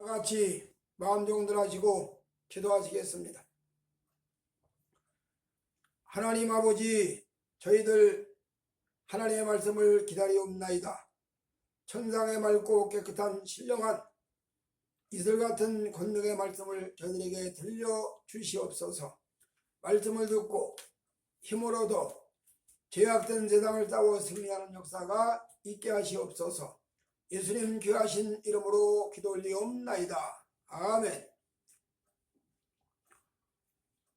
같이 마음 정돈하시고 기도하시겠습니다. 하나님 아버지, 저희들 하나님의 말씀을 기다리옵나이다. 천상의 맑고 깨끗한 신령한 이슬같은 권능의 말씀을 저희들에게 들려주시옵소서. 말씀을 듣고 힘을 얻어 죄악된 세상을 싸워 승리하는 역사가 있게 하시옵소서. 예수님 귀하신 이름으로 기도 올리옵나이다. 아멘.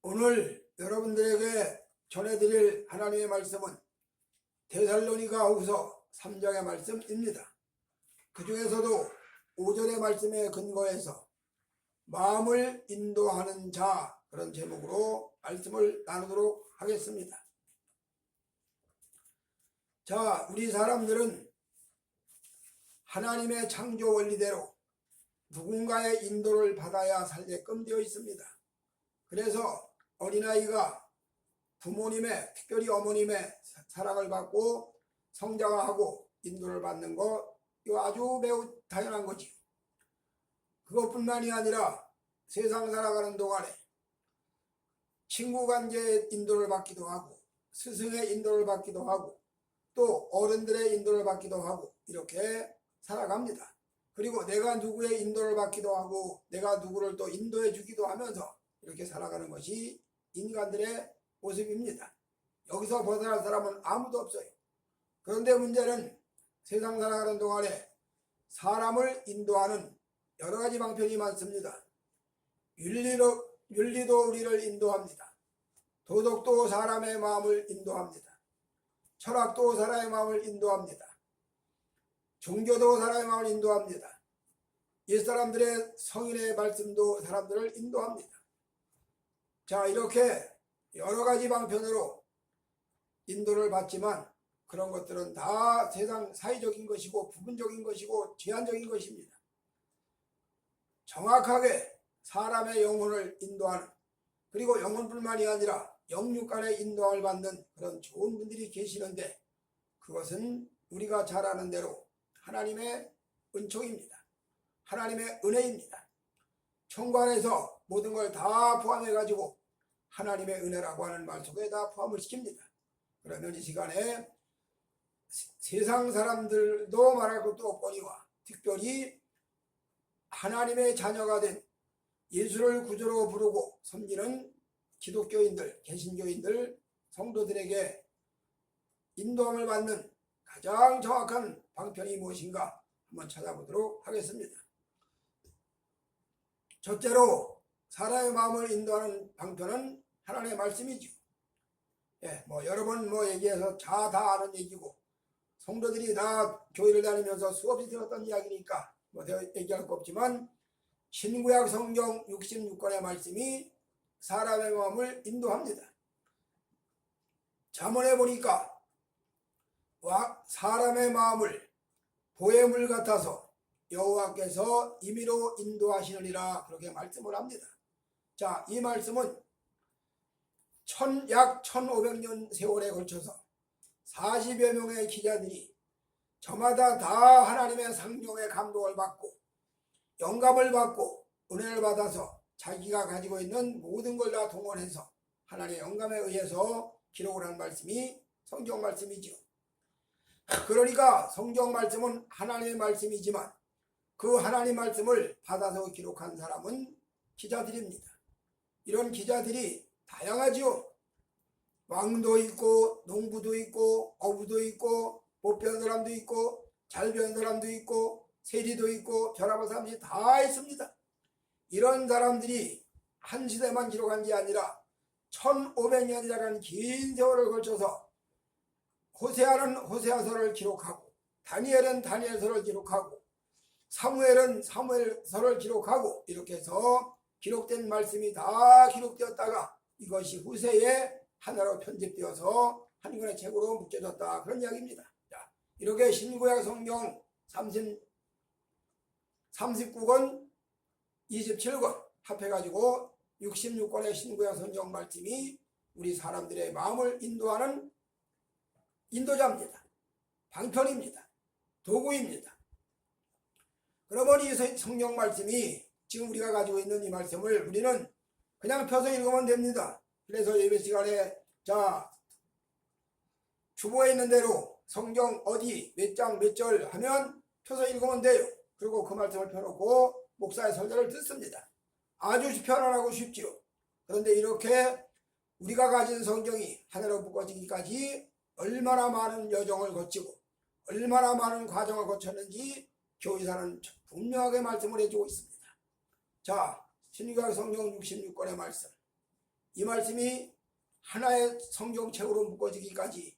오늘 여러분들에게 전해드릴 하나님의 말씀은 데살로니가후서 3장의 말씀입니다. 그 중에서도 5절의 말씀에 근거해서 마음을 인도하는 자, 그런 제목으로 말씀을 나누도록 하겠습니다. 자, 우리 사람들은 하나님의 창조 원리대로 누군가의 인도를 받아야 살게끔 되어 있습니다. 그래서 어린아이가 부모님의, 특별히 어머님의 사랑을 받고 성장하고 인도를 받는 거, 이거 아주 매우 당연한 거지. 그것뿐만이 아니라 세상 살아가는 동안에 친구 관계의 인도를 받기도 하고, 스승의 인도를 받기도 하고, 또 어른들의 인도를 받기도 하고, 이렇게 살아갑니다. 그리고 내가 누구의 인도를 받기도 하고, 내가 누구를 또 인도해 주기도 하면서 이렇게 살아가는 것이 인간들의 모습입니다. 여기서 벗어날 사람은 아무도 없어요. 그런데 문제는 세상 살아가는 동안에 사람을 인도하는 여러 가지 방편이 많습니다. 윤리도 우리를 인도합니다. 도덕도 사람의 마음을 인도합니다. 철학도 사람의 마음을 인도합니다. 종교도 사람의 마음을 인도합니다. 옛사람들의 성인의 말씀도 사람들을 인도합니다. 자, 이렇게 여러 가지 방편으로 인도를 받지만 그런 것들은 다 세상 사회적인 것이고 부분적인 것이고 제한적인 것입니다. 정확하게 사람의 영혼을 인도하는, 그리고 영혼뿐만이 아니라 영육간의 인도함을 받는 그런 좋은 분들이 계시는데, 그것은 우리가 잘 아는 대로 하나님의 은총입니다. 하나님의 은혜입니다. 천관에서 모든 걸 다 포함해 가지고 하나님의 은혜라고 하는 말 속에 다 포함을 시킵니다. 그러면 이 시간에 세상 사람들도 말할 것도 없거니와 특별히 하나님의 자녀가 된 예수를 구주로 부르고 섬기는 기독교인들, 개신교인들, 성도들에게 인도함을 받는 가장 정확한 방편이 무엇인가 한번 찾아보도록 하겠습니다. 첫째로 사람의 마음을 인도하는 방편은 하나님의 말씀이죠. 여러 번 얘기해서 다 아는 얘기고, 성도들이 다 교회를 다니면서 수없이 들었던 이야기니까 얘기할 거 없지만, 신구약 성경 66권의 말씀이 사람의 마음을 인도합니다. 잠언에 보니까 사람의 마음을 보혜물 같아서 여호와께서 임의로 인도하시느니라, 그렇게 말씀을 합니다. 자, 이 말씀은 약 1500년 세월에 걸쳐서 40여 명의 기자들이 저마다 다 하나님의 상종의 감동을 받고 영감을 받고 은혜를 받아서 자기가 가지고 있는 모든 걸 다 동원해서 하나님의 영감에 의해서 기록을 한 말씀이 성경 말씀이죠. 그러니까 성경 말씀은 하나님의 말씀이지만 그 하나님 말씀을 받아서 기록한 사람은 기자들입니다. 이런 기자들이 다양하지요. 왕도 있고 농부도 있고 어부도 있고 못 배운 사람도 있고 잘 배운 사람도 있고 세리도 있고 결합한 사람들이 다 있습니다. 이런 사람들이 한 시대만 기록한 게 아니라 1500년이라는 긴 세월을 걸쳐서 호세아는 호세아서를 기록하고, 다니엘은 다니엘서를 기록하고, 사무엘은 사무엘서를 기록하고, 이렇게 해서 기록된 말씀이 다 기록되었다가 이것이 후세에 하나로 편집되어서 한 권의 책으로 묶여졌다, 그런 이야기입니다. 자, 이렇게 신구약 성경 39권 27권 합해가지고 66권의 신구약 성경 말씀이 우리 사람들의 마음을 인도하는 인도자입니다. 방편입니다. 도구입니다. 그러면 이 성경 말씀이 지금 우리가 가지고 있는 이 말씀을 우리는 그냥 펴서 읽으면 됩니다. 그래서 예배 시간에 자 주보에 있는 대로 성경 어디 몇 장 몇 절 하면 펴서 읽으면 돼요. 그리고 그 말씀을 펴놓고 목사의 설교를 듣습니다. 아주 편안하고 쉽지요. 그런데 이렇게 우리가 가진 성경이 하나로 묶어지기까지 얼마나 많은 여정을 거치고 얼마나 많은 과정을 거쳤는지 교의사는 분명하게 말씀을 해주고 있습니다. 자, 신구약 성경 66권의 말씀, 이 말씀이 하나의 성경책으로 묶어지기까지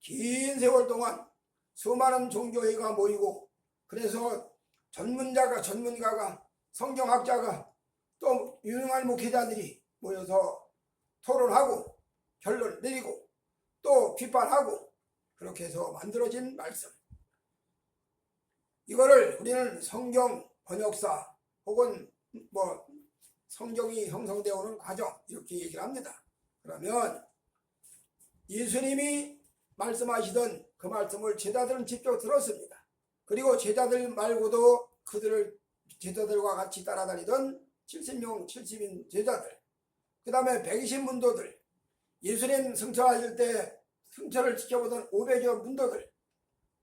긴 세월 동안 수많은 종교회가 모이고, 그래서 전문가가 성경학자가 또 유능한 목회자들이 모여서 토론하고 결론 내리고 또 비판하고 그렇게 해서 만들어진 말씀, 이거를 우리는 성경 번역사 혹은 성경이 형성되어 오는 과정 이렇게 얘기를 합니다. 그러면 예수님이 말씀하시던 그 말씀을 제자들은 직접 들었습니다. 그리고 제자들 말고도 제자들과 같이 따라다니던 70인 제자들, 그 다음에 120 문도들, 예수님 승천하실 때 승천을 지켜보던 500여 문도들,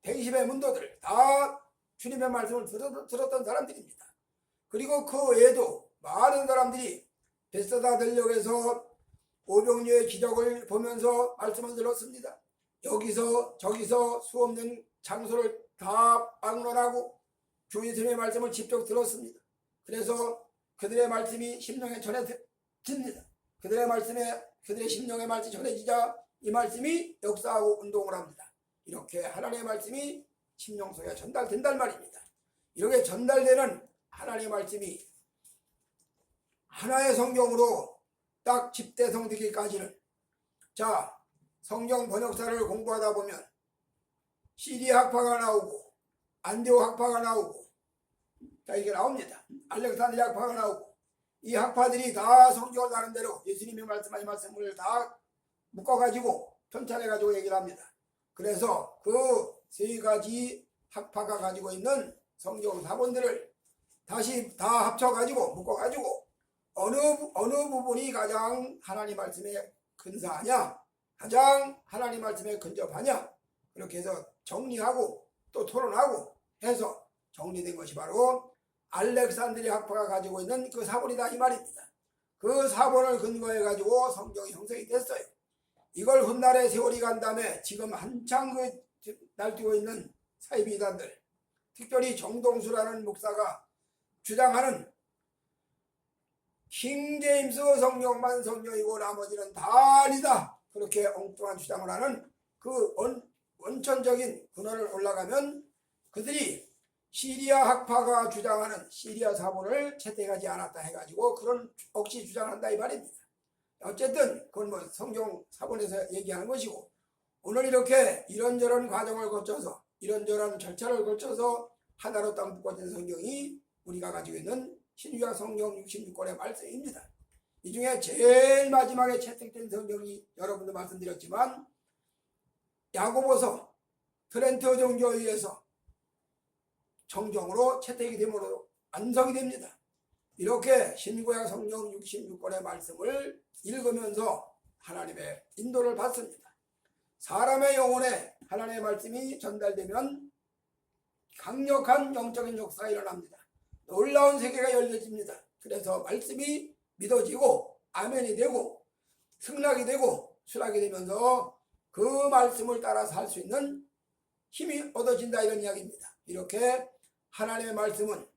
120의 문도들, 다 주님의 말씀을 들었던 사람들입니다. 그리고 그 외에도 많은 사람들이 베스다 들녘에서 오병이어의 기적을 보면서 말씀을 들었습니다. 여기서 저기서 수없는 장소를 다 방문하고 주 예수님의 말씀을 직접 들었습니다. 그래서 그들의 말씀이 심령에 전해집니다. 그들의 심령의 말씀이 전해지자 이 말씀이 역사하고 운동을 합니다. 이렇게 하나님의 말씀이 심령 속에 전달된단 말입니다. 이렇게 전달되는 하나님의 말씀이 하나의 성경으로 딱 집대성되기까지는, 자, 성경 번역사를 공부하다 보면 시리아 학파가 나오고 안디옥 학파가 나오고 자 이게 나옵니다. 알렉산드리아 학파가 나오고, 이 학파들이 다 성경을 다른 대로 예수님이 말씀하신 말씀을 다 묶어가지고 편찬해가지고 얘기를 합니다. 그래서 그 세 가지 학파가 가지고 있는 성경 사본들을 다시 다 합쳐가지고 묶어가지고 어느 부분이 가장 하나님 말씀에 근사하냐, 가장 하나님 말씀에 근접하냐, 그렇게 해서 정리하고 또 토론하고 해서 정리된 것이 바로 알렉산드리아 학파가 가지고 있는 그 사본이다 이 말입니다. 그 사본을 근거해 가지고 성경이 형성이 됐어요. 이걸 훗날에 세월이 간 다음에 지금 한창 날뛰고 있는 사이비단들, 특별히 정동수라는 목사가 주장하는 킹제임스 성경만 성경이고 나머지는 다 아니다, 그렇게 엉뚱한 주장을 하는 그 원천적인 근원을 올라가면 그들이 시리아 학파가 주장하는 시리아 사본을 채택하지 않았다 해가지고 그런 억지 주장한다 이 말입니다. 어쨌든 그건 성경 사본에서 얘기하는 것이고, 오늘 이렇게 이런저런 과정을 거쳐서 이런저런 절차를 거쳐서 하나로 딱 묶어진 성경이 우리가 가지고 있는 신구약 성경 66권의 말씀입니다. 이 중에 제일 마지막에 채택된 성경이 여러분도 말씀드렸지만 야고보서 트렌트 정교에 의해서 정경으로 채택이 되므로 완성이 됩니다. 이렇게 신구약 성경 66권의 말씀을 읽으면서 하나님의 인도를 받습니다. 사람의 영혼에 하나님의 말씀이 전달되면 강력한 영적인 역사가 일어납니다. 놀라운 세계가 열려집니다. 그래서 말씀이 믿어지고 아멘이 되고 승낙이 되고 수락이 되면서 그 말씀을 따라 살 수 있는 힘이 얻어진다 이런 이야기입니다. 이렇게 하나님의 말씀은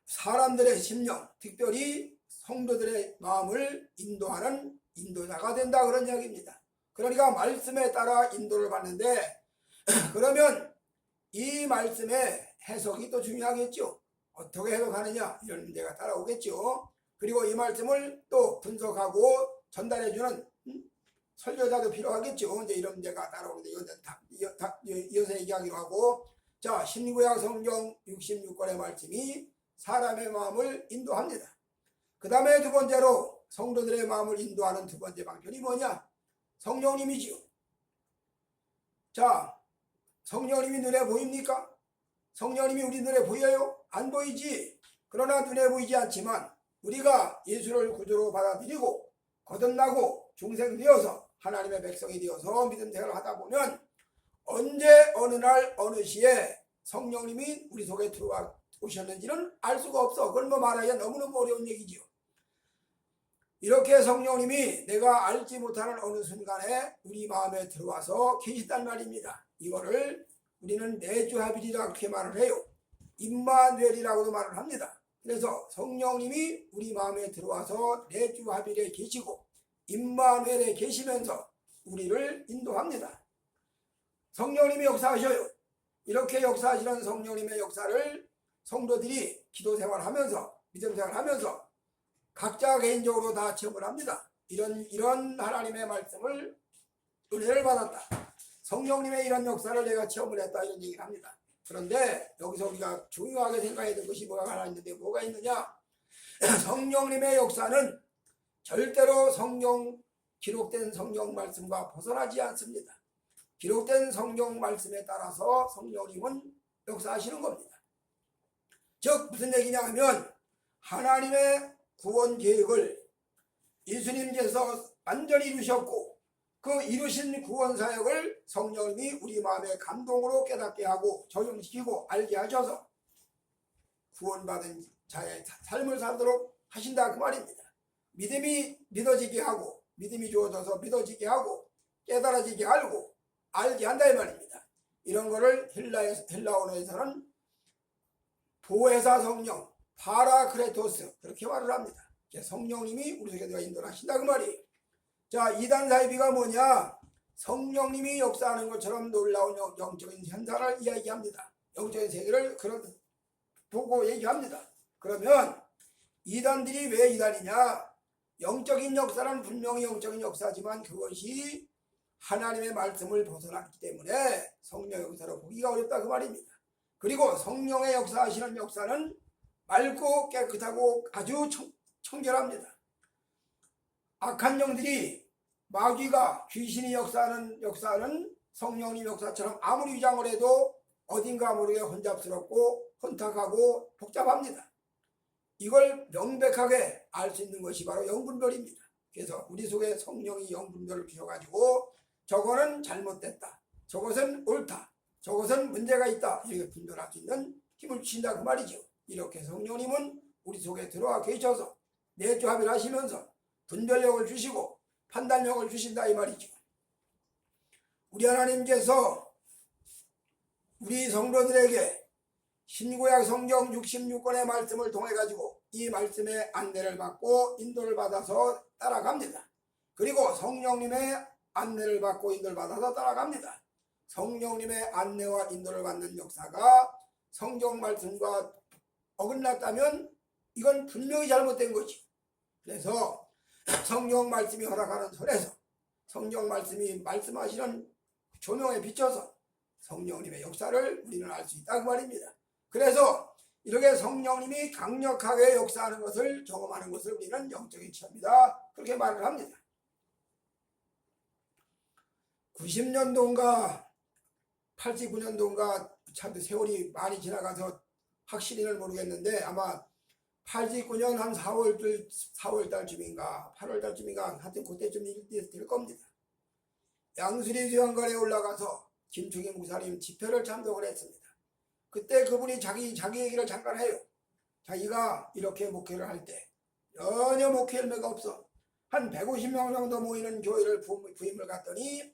사람들의 심령, 특별히 성도들의 마음을 인도하는 인도자가 된다 그런 이야기입니다. 그러니까 말씀에 따라 인도를 받는데 그러면 이 말씀의 해석이 또 중요하겠죠. 어떻게 해석하느냐 이런 문제가 따라오겠죠. 그리고 이 말씀을 또 분석하고 전달해주는 설교자도 필요하겠죠. 이제 이런 문제가 따라오는데 이어서 얘기하기로 하고, 자, 신구약 성경 66권의 말씀이 사람의 마음을 인도합니다. 그 다음에 두 번째로 성도들의 마음을 인도하는 두 번째 방편이 뭐냐? 성령님이지요. 자, 성령님이 눈에 보입니까? 성령님이 우리 눈에 보여요? 안 보이지. 그러나 눈에 보이지 않지만 우리가 예수를 구주로 받아들이고 거듭나고 중생되어서 하나님의 백성이 되어서 믿음 생활을 하다 보면 언제 어느 날 어느 시에 성령님이 우리 속에 들어와 오셨는지는 알 수가 없어. 그걸 뭐 말하기가 너무너무 어려운 얘기지요. 이렇게 성령님이 내가 알지 못하는 어느 순간에 우리 마음에 들어와서 계시단 말입니다. 이거를 우리는 내주합일이라고 그렇게 말을 해요. 임마누엘이라고도 말을 합니다. 그래서 성령님이 우리 마음에 들어와서 내주합일에 계시고 임마누엘에 계시면서 우리를 인도합니다. 성령님이 역사하셔요. 이렇게 역사하시는 성령님의 역사를 성도들이 기도 생활하면서 믿음 생활하면서 각자 개인적으로 다 체험을 합니다. 이런 하나님의 말씀을 은혜를 받았다. 성령님의 이런 역사를 내가 체험을 했다 이런 얘기를 합니다. 그런데 여기서 우리가 중요하게 생각해야 될 것이 뭐가 하나 있는데 뭐가 있느냐? 성령님의 역사는 절대로 기록된 성경 말씀과 벗어나지 않습니다. 기록된 성경 말씀에 따라서 성령님은 역사하시는 겁니다. 즉 무슨 얘기냐 하면 하나님의 구원 계획을 예수님께서 완전히 이루셨고 그 이루신 구원 사역을 성령님이 우리 마음의 감동으로 깨닫게 하고 적용시키고 알게 하셔서 구원받은 자의 삶을 살도록 하신다 그 말입니다. 믿음이 믿어지게 하고 믿음이 주어져서 믿어지게 하고 깨달아지게 알게 한다 이 말입니다. 이런 거를 헬라 언어에서는 보혜사 성령 파라크레토스 그렇게 말을 합니다. 성령님이 우리 속에 들어가 인도를 하신다 그 말이에요. 자, 이단 사이비가 뭐냐? 성령님이 역사하는 것처럼 놀라운 영적인 현상을 이야기합니다. 영적인 세계를 보고 얘기합니다. 그러면 이단들이 왜 이단이냐? 영적인 역사는 분명히 영적인 역사지만 그것이 하나님의 말씀을 벗어났기 때문에 성령 역사로 보기가 어렵다 그 말입니다. 그리고 성령의 역사하시는 역사는 맑고 깨끗하고 아주 청결합니다. 악한 영들이 마귀가 귀신이 역사하는 성령님 역사처럼 아무리 위장을 해도 어딘가 모르게 혼잡스럽고 혼탁하고 복잡합니다. 이걸 명백하게 알 수 있는 것이 바로 영분별입니다. 그래서 우리 속에 성령이 영분별을 피워가지고 저거는 잘못됐다, 저것은 옳다, 저것은 문제가 있다 이렇게 분별할 수 있는 힘을 주신다 그 말이죠. 이렇게 성령님은 우리 속에 들어와 계셔서 내주합을 하시면서 분별력을 주시고 판단력을 주신다 이 말이죠. 우리 하나님께서 우리 성도들에게 신구약 성경 66권의 말씀을 통해 가지고 이 말씀의 안내를 받고 인도를 받아서 따라갑니다. 그리고 성령님의 안내를 받고 인도를 받아서 따라갑니다. 성령님의 안내와 인도를 받는 역사가 성경 말씀과 어긋났다면 이건 분명히 잘못된 거지. 그래서 성경 말씀이 허락하는 선에서 성경 말씀이 말씀하시는 조명에 비춰서 성령님의 역사를 우리는 알 수 있다 그 말입니다. 그래서 이렇게 성령님이 강력하게 역사하는 것을 경험하는 것을 우리는 영적인 체험이다 그렇게 말을 합니다. 90년도인가 89년도인가 참 세월이 많이 지나가서 확실히는 모르겠는데 아마 89년 한 4월달쯤인가 8월달쯤인가 하여튼 그때쯤 될 겁니다. 양수리 수양관에 올라가서 김충희 목사님 집회를 참석을 했습니다. 그때 그분이 자기 얘기를 잠깐 해요. 자기가 이렇게 목회를 할 때 전혀 목회 열매가 없어. 한 150명 정도 모이는 교회를 부임을 갔더니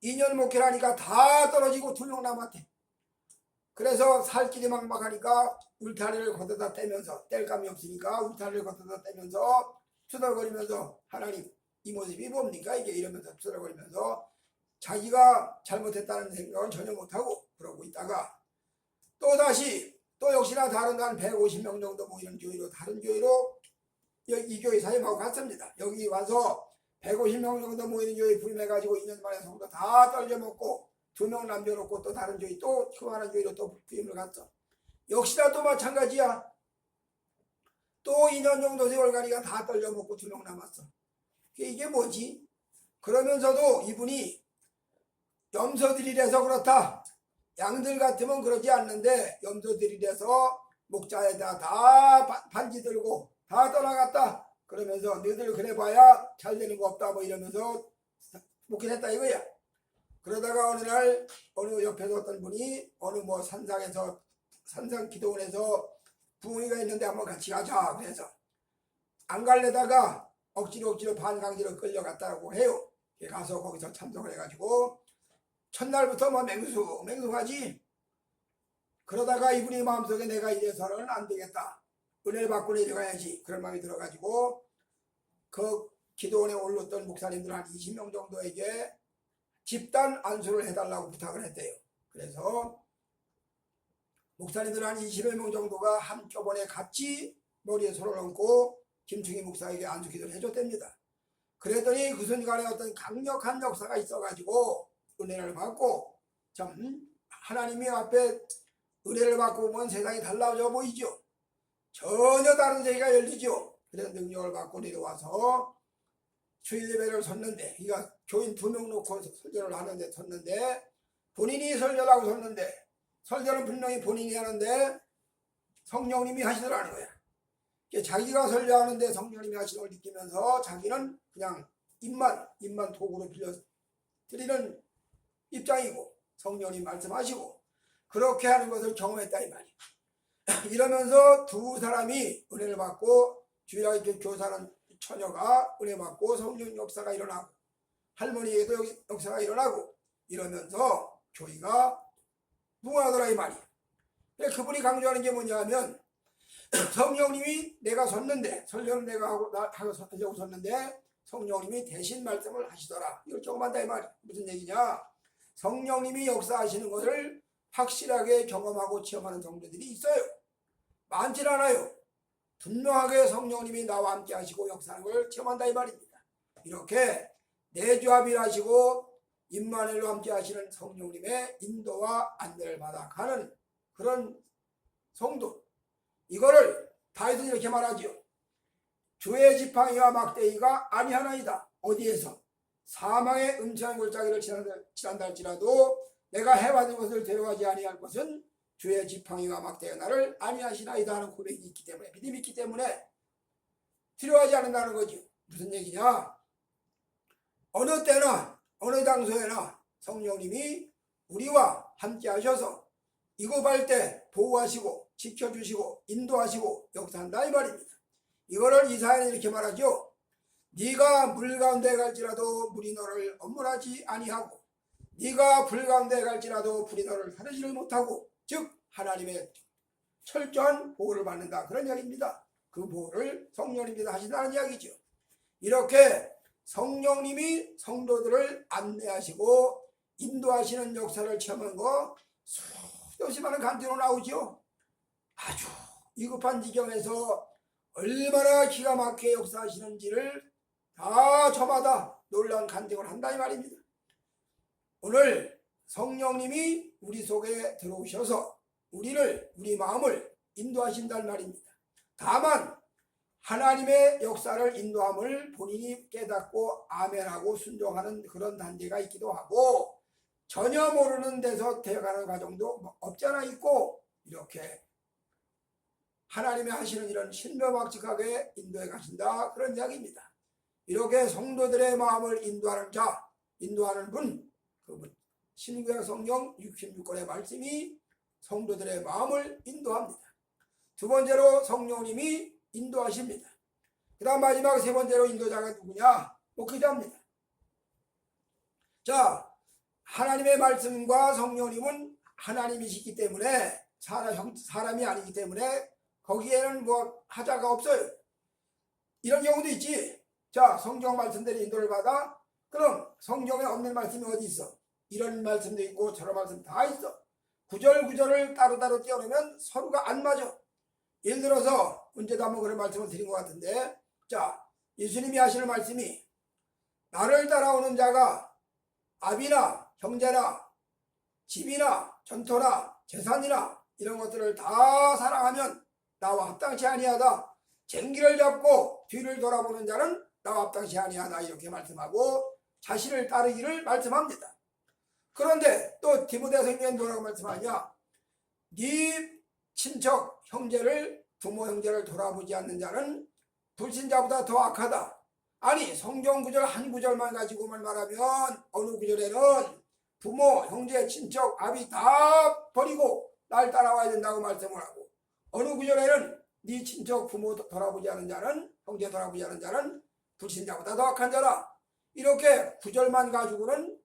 2년 목회를 하니까 다 떨어지고 2명 남았대. 그래서 살 길이 막막하니까 울타리를 걷어다 떼면서 뗄 감이 없으니까 울타리를 걷어다 떼면서 투덜거리면서 하나님 이 모습이 뭡니까 이게 이러면서 투덜거리면서 자기가 잘못했다는 생각은 전혀 못하고 그러고 있다가 또 역시나 다른 한 150명 정도 모이는 교회로 다른 교회로 이 교회 사임하고 갔습니다. 여기 와서 150명 정도 모이는 교회 부임해가지고 2년 만에 성도 다 떨려먹고 2명 남겨놓고 또 다른 교회 또 그만한 교회로 또 부임을 갔어. 역시나 또 마찬가지야. 또 2년 정도 세월 가니까 다 떨려먹고 2명 남았어. 이게 뭐지? 그러면서도 이분이 염소들이라서 그렇다. 양들 같으면 그러지 않는데 염소들이 돼서 목자에다 다 반지 들고 다 떠나갔다. 그러면서 너희들 그래봐야 잘 되는 거 없다 뭐 이러면서 목회했다 이거야. 그러다가 어느 날 어느 옆에서 어떤 분이 어느 뭐 산상에서 산상 기도원에서 부흥회가 있는데 한번 같이 가자. 그래서 안 갈래다가 억지로 반강제로 끌려갔다고 해요. 가서 거기서 참석을 해가지고 첫날부터 뭐 맹수하지. 그러다가 이분이 마음속에 내가 이래서는 안 되겠다. 은혜를 받고 내려가야지. 그런 마음이 들어가지고 그 기도원에 올랐던 목사님들 한 20명 정도에게 집단 안수를 해달라고 부탁을 했대요. 그래서 목사님들 한 20여 명 정도가 한꺼번에 같이 머리에 손을 얹고 김충희 목사에게 안수 기도를 해줬답니다. 그랬더니 그 순간에 어떤 강력한 역사가 있어가지고 은혜를 받고 참 하나님이 앞에 은혜를 받고 보면 세상이 달라져 보이죠. 전혀 다른 세계가 열리죠. 그래서 능력을 받고 내려와서 주일 예배를 섰는데 그러니까 교인 2명 놓고 설교를 하는데 섰는데 본인이 설교를 하고 섰는데 설교는 분명히 본인이 하는데 성령님이 하시더라는 거야. 자기가 설교하는데 성령님이 하시는 걸 느끼면서 자기는 그냥 입만 도구로 빌려 드리는 입장이고 성령님 말씀하시고 그렇게 하는 것을 경험했다 이 말이야. 이러면서 두 사람이 은혜를 받고 주일학교 교사는 처녀가 은혜 받고 성령 역사가 일어나고 할머니에도 역사가 일어나고 이러면서 교회가 부흥하더라 이 말이야. 그분이 강조하는 게 뭐냐 하면 성령님이 내가 섰는데 설교는 내가 하고 섰는데 성령님이 대신 말씀을 하시더라. 이걸 조금만 다 이 말이야. 무슨 얘기냐. 성령님이 역사하시는 것을 확실하게 경험하고 체험하는 성도들이 있어요. 많진 않아요. 분명하게 성령님이 나와 함께 하시고 역사하는 걸 체험한다 이 말입니다. 이렇게 내주합일 하시고 임마누엘로 함께 하시는 성령님의 인도와 안내를 받아 가는 그런 성도. 이거를 다윗은 이렇게 말하죠. 주의 지팡이와 막대기가 아니하나이다. 어디에서? 사망의 음침한 골짜기를 지난다 할지라도 내가 해받은 것을 데려가지 아니할 것은 주의 지팡이와 막대기가 나를 아니하시나이다 하는 고백이 있기 때문에 믿음이 있기 때문에 필요하지 않는다는 거죠. 무슨 얘기냐? 어느 때나 어느 장소에나 성령님이 우리와 함께 하셔서 이급할 때 보호하시고 지켜주시고 인도하시고 역사한다 이 말입니다. 이거를 이사야는 이렇게 말하죠. 네가 물 가운데 갈지라도 물이 너를 엄물하지 아니하고 네가 불 가운데 갈지라도 불이 너를 사르지를 못하고 즉 하나님의 철저한 보호를 받는다 그런 이야기입니다. 그 보호를 성령님께서 하신다는 이야기죠. 이렇게 성령님이 성도들을 안내하시고 인도하시는 역사를 체험한 거 수없이 많은 간증으로 나오죠. 아주 위급한 지경에서 얼마나 기가 막히게 역사하시는지를 다 저마다 놀라운 간증을 한다 이 말입니다. 오늘 성령님이 우리 속에 들어오셔서 우리 마음을 인도하신다는 말입니다. 다만 하나님의 역사를 인도함을 본인이 깨닫고 아멘하고 순종하는 그런 단계가 있기도 하고 전혀 모르는 데서 되어가는 과정도 없잖아 있고 이렇게 하나님이 하시는 이런 신묘막측하게 인도해 가신다 그런 이야기입니다. 이렇게 성도들의 마음을 인도하는 자, 인도하는 분, 그분 신구약 성경 66권의 말씀이 성도들의 마음을 인도합니다. 두 번째로 성령님이 인도하십니다. 그 다음 마지막 세 번째로 인도자가 누구냐? 목회자입니다. 자, 하나님의 말씀과 성령님은 하나님이시기 때문에 사람이 아니기 때문에 거기에는 뭐 하자가 없어요. 이런 경우도 있지. 자, 성경 말씀대로 인도를 받아. 그럼 성경에 없는 말씀이 어디 있어? 이런 말씀도 있고 저런 말씀 다 있어. 구절구절을 따로따로 떼어놓으면 서로가 안 맞아. 예를 들어서 언제도 한번 그런 말씀을 드린 것 같은데 자, 예수님이 하시는 말씀이 나를 따라오는 자가 아비나 형제나 집이나 전토나 재산이나 이런 것들을 다 사랑하면 나와 합당치 아니하다. 쟁기를 잡고 뒤를 돌아보는 자는 나와 합당치 아니하다. 이렇게 말씀하고 자신을 따르기를 말씀합니다. 그런데 또 디모데서 형제는 뭐라고 말씀하냐? 네 친척 형제를 부모 형제를 돌아보지 않는 자는 불신자보다 더 악하다. 아니 성경 구절 한 구절만 가지고만 말하면 어느 구절에는 부모 형제 친척 아비 다 버리고 날 따라와야 된다고 말씀을 하고, 어느 구절에는 네 친척 부모 돌아보지 않은 자는 형제 돌아보지 않은 자는 불신자보다 더 악한 자라. 이렇게 구절만 가지고는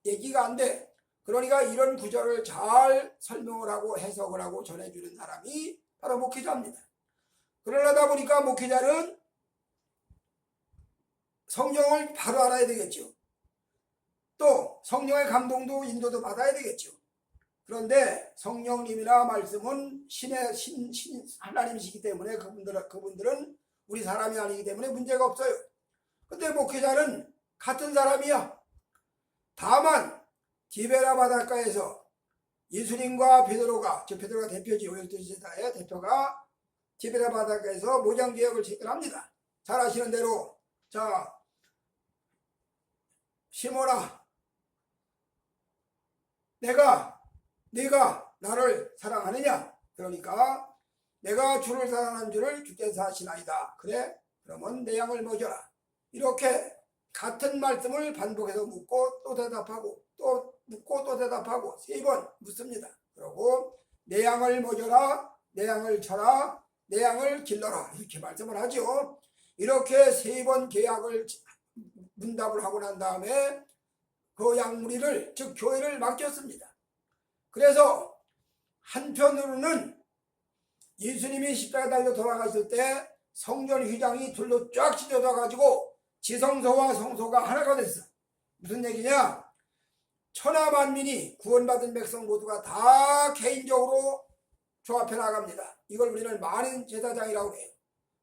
얘기가 안 돼. 그러니까 이런 구절을 잘 설명을 하고 해석을 하고 전해주는 사람이 바로 목회자입니다. 그러려다 보니까 목회자는 성경을 바로 알아야 되겠죠. 또 성령의 감동도 인도도 받아야 되겠죠. 그런데 성령님이나 말씀은 하나님이시기 때문에 그분들은 우리 사람이 아니기 때문에 문제가 없어요. 근데 목회자는 같은 사람이야. 다만 디베라 바닷가에서 예수님과 베드로가 대표지, 오역도지사의 대표가 디베라 바닷가에서 모장개혁을 체결합니다. 잘 아시는 대로, 자, 시몬아, 네가 나를 사랑하느냐? 그러니까 내가 주를 사랑하는 줄을 주께서 아시나이다. 그래? 그러면 내 양을 먹여라. 이렇게 같은 말씀을 반복해서 묻고 또 대답하고 또 묻고 또 대답하고 3번 묻습니다. 그러고 내 양을 먹여라, 내 양을 쳐라, 내 양을 길러라, 이렇게 말씀을 하죠. 이렇게 3번 계약을 문답을 하고 난 다음에 그 양무리를, 즉 교회를 맡겼습니다. 그래서 한편으로는 예수님이 십자가에 달려 돌아가실 때 성전 휘장이 둘로 쫙 찢어져 가지고 지성소와 성소가 하나가 됐어. 무슨 얘기냐? 천하 만민이 구원받은 백성 모두가 다 개인적으로 주 앞에 나갑니다. 이걸 우리는 많은 제사장이라고 해요.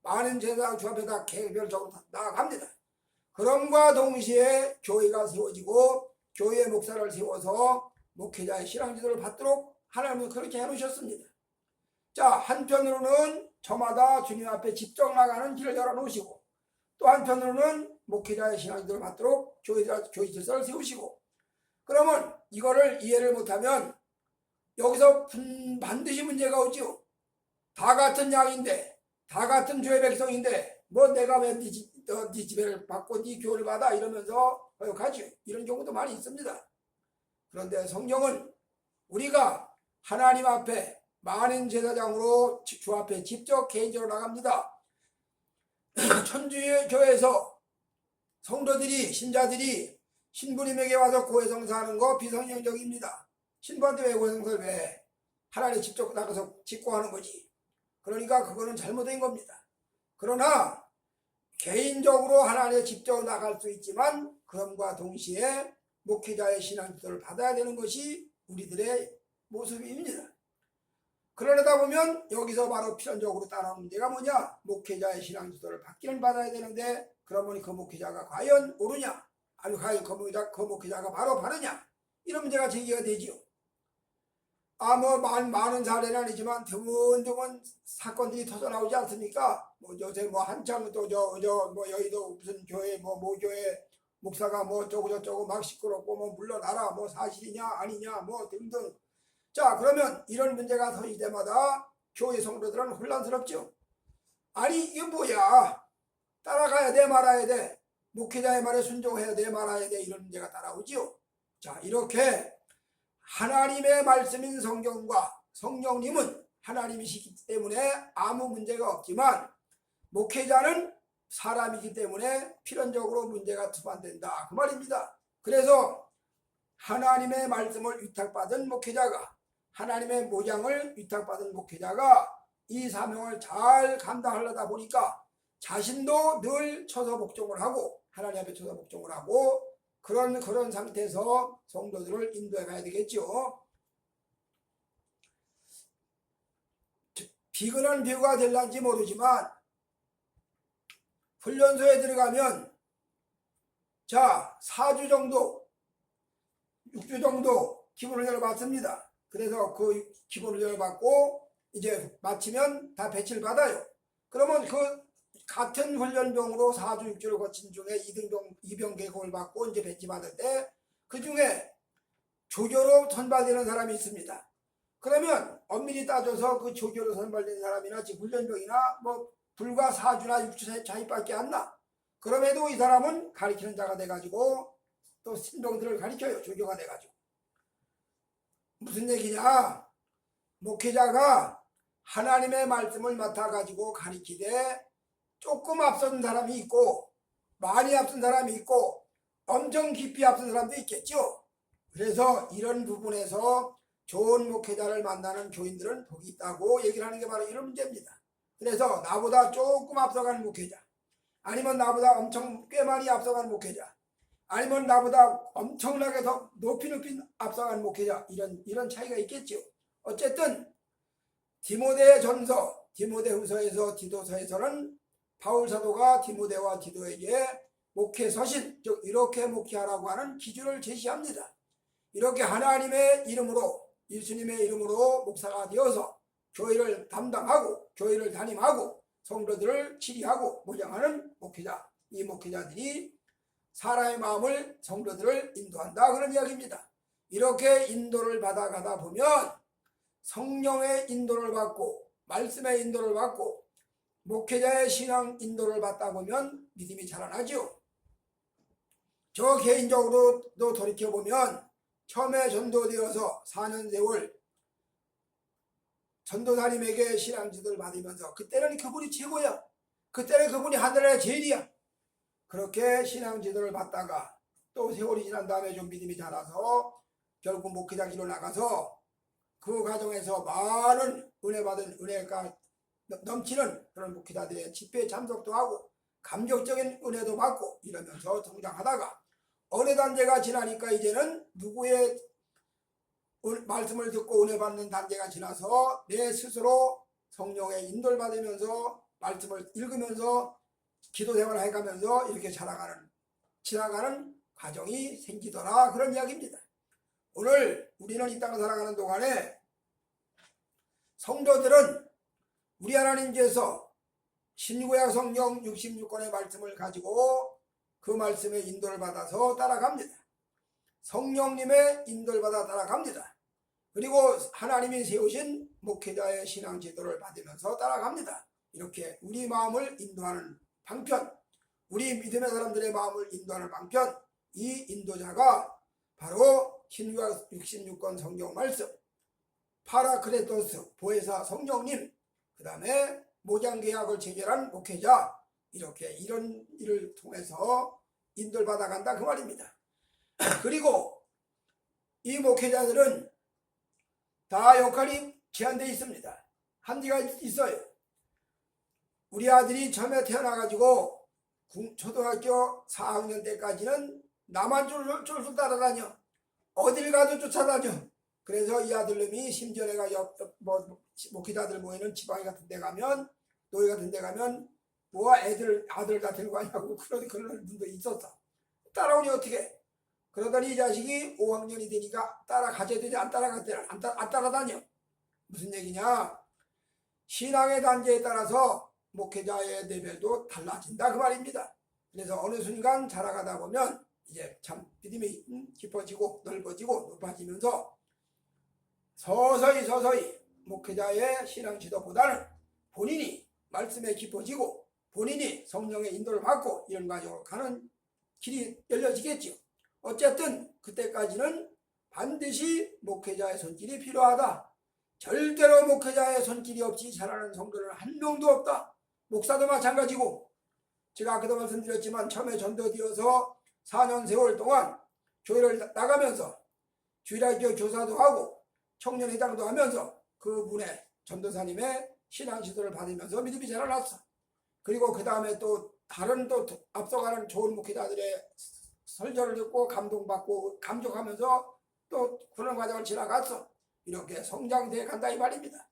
많은 제사장 주 앞에 다 개별적으로 나아갑니다. 그럼과 동시에 교회가 세워지고 교회 목사를 세워서 목회자의 신앙 지도를 받도록 하나님은 그렇게 해놓으셨습니다. 자, 한편으로는 저마다 주님 앞에 직접 나가는 길을 열어놓으시고, 또 한편으로는 목회자의 신앙 지도를 받도록 교회 질서를 세우시고, 그러면 이거를 이해를 못하면 여기서 반드시 문제가 오죠. 다 같은 양인데, 다 같은 주의 백성인데, 뭐 내가 왜 네 지배를 받고 네 교훈을 받아 이러면서 거역하죠. 이런 경우도 많이 있습니다. 그런데 성경은 우리가 하나님 앞에 많은 제사장으로 주 앞에 직접 개인적으로 나갑니다. 천주의 교회에서 성도들이, 신자들이 신부님에게 와서 고해성사하는 거 비성경적입니다. 신부한테 왜 고해성사를 왜? 하나님 직접 나가서 직고하는 거지. 그러니까 그거는 잘못된 겁니다. 그러나 개인적으로 하나님에 직접 나갈 수 있지만 그럼과 동시에 목회자의 신앙 지도를 받아야 되는 것이 우리들의 모습입니다. 그러다 보면 여기서 바로 필연적으로 따라오는 문제가 뭐냐? 목회자의 신앙 지도를 받기는 받아야 되는데, 그러면 그 목회자가 과연 옳으냐? 아니 과연 그 목회자가 바로 바르냐? 이런 문제가 제기가 되지요. 뭐 많은 사례는 아니지만 드문드문 사건들이 터져 나오지 않습니까? 뭐 요새 뭐 한참 또 뭐 여의도 무슨 교회 뭐 모교회 목사가 뭐 저쩌고 막 시끄럽고 뭐 물러나라 뭐 사실이냐 아니냐 뭐 등등. 자, 그러면 이런 문제가 터질 때마다 교회 성도들은 혼란스럽죠. 아니 이게 뭐야? 따라가야 돼 말아야 돼? 목회자의 말에 순종해야 돼 말아야 돼? 이런 문제가 따라오지요. 자, 이렇게 하나님의 말씀인 성경과 성령님은 하나님이시기 때문에 아무 문제가 없지만 목회자는 사람이기 때문에 필연적으로 문제가 투반된다 그 말입니다. 그래서 하나님의 말씀을 위탁받은 목회자가, 하나님의 모장을 위탁받은 목회자가 이 사명을 잘 감당하려다 보니까 자신도 늘 처서 복종을 하고 하나님 앞에 처서 복종을 하고 그런 상태에서 성도들을 인도해 가야 되겠죠. 비근한 비유가 될런지 모르지만 훈련소에 들어가면 자 4주 정도 6주 정도 기본 훈련을 받습니다. 그래서 그 기본 훈련을 받고 이제 마치면 다 배치를 받아요. 그러면 그 같은 훈련병으로 4주 6주를 거친 중에 2병 계급을 받고 이제 배치받을 때 그 중에 조교로 선발되는 사람이 있습니다. 그러면 엄밀히 따져서 그 조교로 선발된 사람이나 지금 훈련병이나 뭐 불과 4주나 6주 차이밖에 안 나. 그럼에도 이 사람은 가르치는 자가 돼가지고 또 신병들을 가르쳐요. 조교가 돼가지고. 무슨 얘기냐? 목회자가 하나님의 말씀을 맡아가지고 가르치되 조금 앞선 사람이 있고 많이 앞선 사람이 있고 엄청 깊이 앞선 사람도 있겠죠. 그래서 이런 부분에서 좋은 목회자를 만나는 교인들은 복이 있다고 얘기를 하는 게 바로 이런 문제입니다. 그래서 나보다 조금 앞서가는 목회자, 아니면 나보다 엄청 꽤 많이 앞서가는 목회자, 아니면 나보다 엄청나게 더 높이 앞서가는 목회자, 이런 차이가 있겠죠. 어쨌든 디모데전서, 디모데후서에서 디도서에서는 바울 사도가 디모데와 디도에게 목회 서신, 즉 이렇게 목회하라고 하는 기준을 제시합니다. 이렇게 하나님의 이름으로, 예수님의 이름으로 목사가 되어서 교회를 담당하고 교회를 담임하고 성도들을 치리하고 모장하는 목회자, 이 목회자들이 사람의 마음을, 성도들을 인도한다, 그런 이야기입니다. 이렇게 인도를 받아가다 보면 성령의 인도를 받고 말씀의 인도를 받고 목회자의 신앙 인도를 받다 보면 믿음이 자라나죠. 저 개인적으로도 돌이켜보면 처음에 전도되어서 4년 세월 전도사님에게 신앙 지도를 받으면서 그때는 그분이 최고야. 그때는 그분이 하늘의 제일이야. 그렇게 신앙 지도를 받다가 또 세월이 지난 다음에 좀 믿음이 자라서 결국 목회자 길로 나가서 그 과정에서 많은 은혜 받은, 은혜가 넘치는 그런 목회자들의 집회에 참석도 하고 감격적인 은혜도 받고 이러면서 성장하다가 어느 단계가 지나니까 이제는 누구의 말씀을 듣고 은혜 받는 단계가 지나서 내 스스로 성령의 인도를 받으면서 말씀을 읽으면서 기도 생활을 해가면서 이렇게 지나가는 과정이 생기더라, 그런 이야기입니다. 오늘 우리는 이 땅을 살아가는 동안에 성도들은 우리 하나님께서 신구약 성경 66권의 말씀을 가지고 그 말씀의 인도를 받아서 따라갑니다. 성령님의 인도를 받아 따라갑니다. 그리고 하나님이 세우신 목회자의 신앙 제도를 받으면서 따라갑니다. 이렇게 우리 마음을 인도하는 방편, 우리 믿음의 사람들의 마음을 인도하는 방편, 이 인도자가 바로 신구약 66권 성경 말씀, 파라크레토스 보혜사 성령님, 그 다음에 모장계약을 체결한 목회자, 이렇게 이런 일을 통해서 인도를 받아간다, 그 말입니다. 그리고 이 목회자들은 다 역할이 제한되어 있습니다. 한계가 있어요. 우리 아들이 처음에 태어나가지고 초등학교 4학년 때까지는 나만 쫄쫄 따라다녀. 어딜 가도 쫓아다녀. 그래서 이 아들놈이 심지어 내가 목회자들 모이는 지방에 같은 데 가면, 노예 같은 데 가면 뭐 아들 다 들고 가냐고 그런 분도 있었어. 따라오니 어떻게? 그러더니 이 자식이 5학년이 되니까 따라가져야 되지, 안 따라갔대요. 안 따라다녀. 무슨 얘기냐? 신앙의 단계에 따라서 목회자의 레벨도 달라진다, 그 말입니다. 그래서 어느 순간 자라가다 보면 이제 참 믿음이 깊어지고 넓어지고 높아지면서 서서히 목회자의 신앙 지도보다는 본인이 말씀에 깊어지고 본인이 성령의 인도를 받고 이런 과정으로 가는 길이 열려지겠죠. 어쨌든 그때까지는 반드시 목회자의 손길이 필요하다. 절대로 목회자의 손길이 없이 자라는 성도는 한 명도 없다. 목사도 마찬가지고, 제가 아까도 말씀드렸지만 처음에 전도되어서 4년 세월 동안 교회를 나가면서 주일학교 교사도 하고 청년회장도 하면서 그분의 전도사님의 신앙 지도를 받으면서 믿음이 자라났어. 그리고 그 다음에 또 다른 또 앞서가는 좋은 목회자들의 설교를 듣고 감동받고 감격하면서 또 그런 과정을 지나갔어. 이렇게 성장돼 간다, 이 말입니다.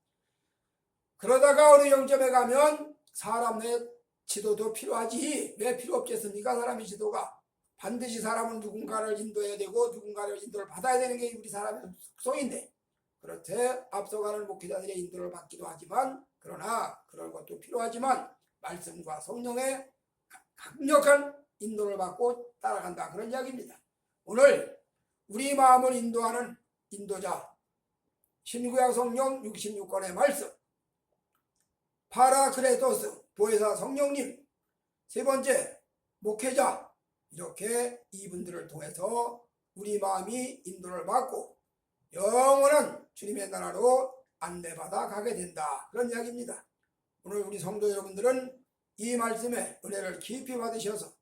그러다가 어느 영점에 가면 사람의 지도도 필요하지. 왜 필요 없겠습니까? 사람의 지도가. 반드시 사람은 누군가를 인도해야 되고 누군가를 인도를 받아야 되는 게 우리 사람의 속성인데, 그렇게 앞서가는 목회자들의 인도를 받기도 하지만, 그러나 그런 것도 필요하지만 말씀과 성령의 강력한 인도를 받고 따라간다, 그런 이야기입니다. 오늘 우리 마음을 인도하는 인도자 신구약 성령 66권의 말씀, 파라크레토스 보혜사 성령님, 세 번째 목회자, 이렇게 이분들을 통해서 우리 마음이 인도를 받고 영원한 주님의 나라로 안내받아 가게 된다, 그런 이야기입니다. 오늘 우리 성도 여러분들은 이 말씀의 은혜를 깊이 받으셔서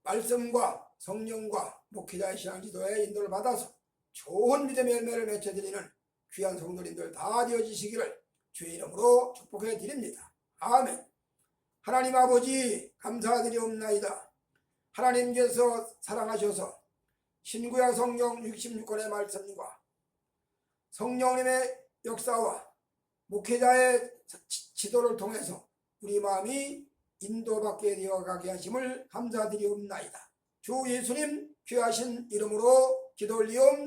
말씀과 성령과 목회자의 신앙지도에 인도를 받아서 좋은 믿음의 열매를 맺혀드리는 귀한 성도님들 다 되어지시기를 주의 이름으로 축복해 드립니다. 아멘. 하나님 아버지 감사드리옵나이다. 하나님께서 사랑하셔서 신구약 성경 66권의 말씀과 성령님의 역사와 목회자의 지도를 통해서 우리 마음이 인도받게 되어가게 하심을 감사드리옵나이다. 주 예수님 귀하신 이름으로 기도 올리옵나이다.